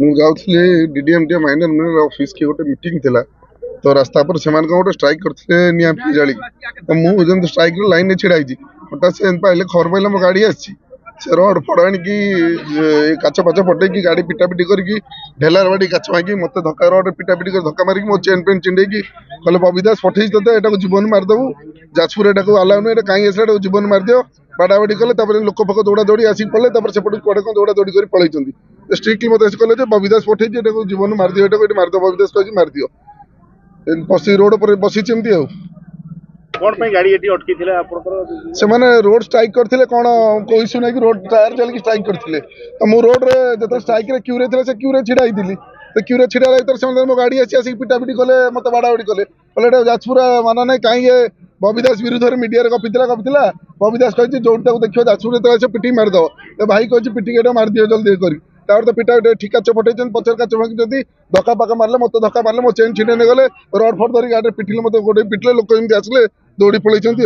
मुझे डीडीएमडी minor office की गोटे मीटिंग थिला तो रास्ता पर से गोटे स्ट्राइक करते निआं जाली तो मुझे स्ट्राइक लाइन छिड़ाई हठात से पाइले खबर पाइले मो गाड़ी आसी से रड फड़ आणिकी काच पाच पटे गाड़ी पिटापिटी करके ढेलार बाड़ी काच भांगी मत धक्का रड पिटापिटी कर धक्का मारिकी मो चेन पेन चिंडेकी कहले बबी दास पठे ते एटा जीवन मारिदेबू जाजपुर एटा अलाउ नुहे कहीं आसा जीवन मारिद बाड़ाबाड़ी कले लोक फोक दौड़ा दौड़ी आसिक पड़े सेपट कड़े कौन दौड़ा दौड़ी कर पलैंती स्ट्रिक्टली मत कहले बबी दास पठे जीवन मारिदियो ये मारिद बबी दास कही मारिदियो बसी रोड पर बसी कौन पे गाड़ी एटी अटकी थिले से माने रोड स्ट्राइक करथिले कोन को इश्यू नै कि रोड टायर चल के स्ट्राइक करथिले तो मो रोड रे जत स्ट्राइक रे क्यू रे थिले से क्यू रे छिड़ाई दिली तो क्यू रे छिड़ा लाई से मो गाड़ी आसी पिटापिटी कले मत बाड़ाबाड़ी कले जाजपुर माना नहीं कहीं बबी दास विरुद्ध में मीडिया कपिला बबी दास कही जो देखिए जाजपुर से पिटी मारिदेव तो भाई कही पिटी मारिदियो जल्दी कर तो पिटा ठीक काच पठे पचर काच भांगी धक्का पाका मारे मत धक्का मारे मो चेन छिड़े गले रड फड धरी गाड़ी पिटिले मत गोटे पिटिले लोक जमी आसले दौड़ी पलैंती।